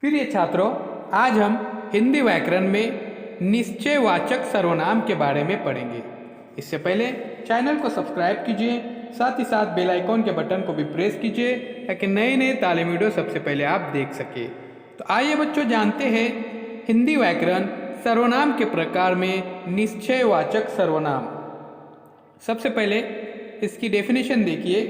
प्रिय छात्रों, आज हम हिंदी व्याकरण में निश्चयवाचक सर्वनाम के बारे में पढ़ेंगे। इससे पहले चैनल को सब्सक्राइब कीजिए, साथ ही साथ बेल आइकॉन के बटन को भी प्रेस कीजिए ताकि नए नए तालीम वीडियो सबसे पहले आप देख सके। तो आइए बच्चों, जानते हैं हिंदी व्याकरण सर्वनाम के प्रकार में निश्चयवाचक सर्वनाम। सबसे पहले इसकी डेफिनेशन देखिए।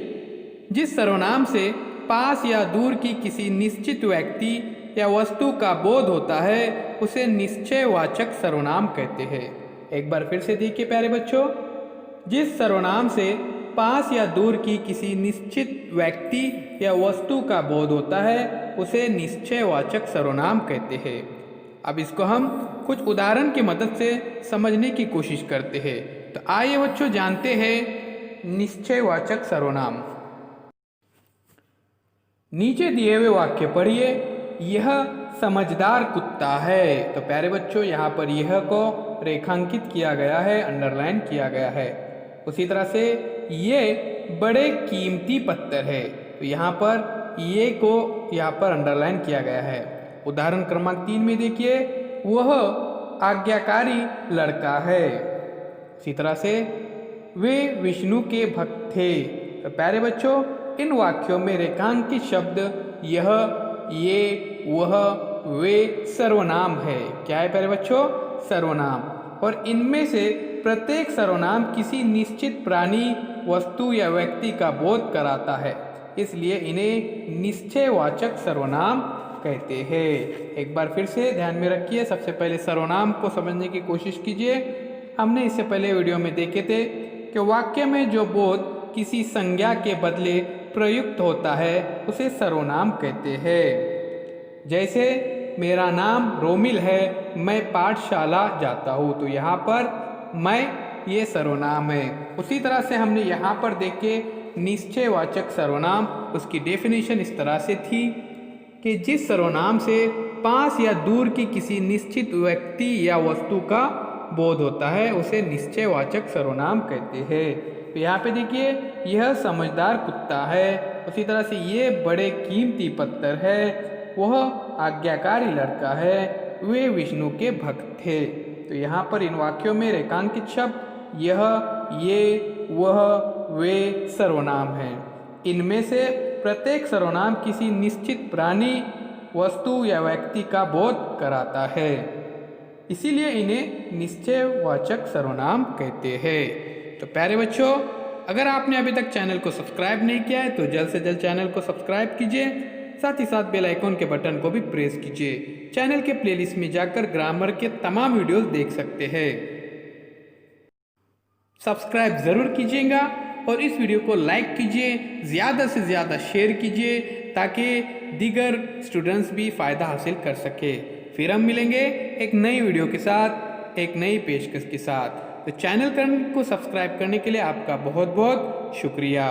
जिस सर्वनाम से पास या दूर की किसी निश्चित व्यक्ति या वस्तु का बोध होता है उसे निश्चयवाचक सर्वनाम कहते हैं। एक बार फिर से देखिए प्यारे बच्चों, जिस सर्वनाम से पास या दूर की किसी निश्चित व्यक्ति या वस्तु का बोध होता है उसे निश्चयवाचक सर्वनाम कहते हैं। अब इसको हम कुछ उदाहरण की मदद से समझने की कोशिश करते हैं। तो आइए बच्चों, जानते हैं निश्चयवाचक सर्वनाम। नीचे दिए हुए वाक्य पढ़िए। यह समझदार कुत्ता है। तो प्यारे बच्चों, यहाँ पर यह को रेखांकित किया गया है, अंडरलाइन किया गया है। उसी तरह से ये बड़े कीमती पत्थर है, तो यहाँ पर ये को यहाँ पर अंडरलाइन किया गया है। उदाहरण क्रमांक 3 में देखिए, वह आज्ञाकारी लड़का है। इसी तरह से वे विष्णु के भक्त थे। तो प्यारे बच्चों, इन वाक्यों में रेखांकित शब्द यह, ये, वह, वे सर्वनाम है। क्या है प्यारे बच्चों? सर्वनाम। और इनमें से प्रत्येक सर्वनाम किसी निश्चित प्राणी, वस्तु या व्यक्ति का बोध कराता है, इसलिए इन्हें निश्चयवाचक सर्वनाम कहते हैं। एक बार फिर से ध्यान में रखिए। सबसे पहले सर्वनाम को समझने की कोशिश कीजिए। हमने इससे पहले वीडियो में देखे थे कि वाक्य में जो बोध किसी संज्ञा के बदले प्रयुक्त होता है उसे सर्वनाम कहते हैं। जैसे मेरा नाम रोमिल है, मैं पाठशाला जाता हूँ, तो यहाँ पर मैं ये सर्वनाम है। उसी तरह से हमने यहाँ पर देखे निश्चयवाचक सर्वनाम, उसकी डेफिनेशन इस तरह से थी कि जिस सर्वनाम से पास या दूर की किसी निश्चित व्यक्ति या वस्तु का बोध होता है उसे निश्चयवाचक सर्वनाम कहते हैं। तो यहाँ पे देखिए, यह समझदार कुत्ता है। उसी तरह से ये बड़े कीमती पत्थर है, वह आज्ञाकारी लड़का है, वे विष्णु के भक्त थे। तो यहाँ पर इन वाक्यों में रेखांकित शब्द यह, ये, वह, वे सर्वनाम हैं। इनमें से प्रत्येक सर्वनाम किसी निश्चित प्राणी, वस्तु या व्यक्ति का बोध कराता है, इसीलिए इन्हें निश्चयवाचक सर्वनाम कहते हैं। तो प्यारे बच्चों, अगर आपने अभी तक चैनल को सब्सक्राइब नहीं किया है तो जल्द से जल्द चैनल को सब्सक्राइब कीजिए, साथ ही साथ बेल आइकॉन के बटन को भी प्रेस कीजिए। चैनल के प्लेलिस्ट में जाकर ग्रामर के तमाम वीडियोस देख सकते हैं। सब्सक्राइब ज़रूर कीजिएगा और इस वीडियो को लाइक कीजिए, ज़्यादा से ज़्यादा शेयर कीजिए ताकि दीगर स्टूडेंट्स भी फ़ायदा हासिल कर सके। फिर हम मिलेंगे एक नई वीडियो के साथ, एक नई पेशकश के साथ। तो चैनल को सब्सक्राइब करने के लिए आपका बहुत बहुत शुक्रिया।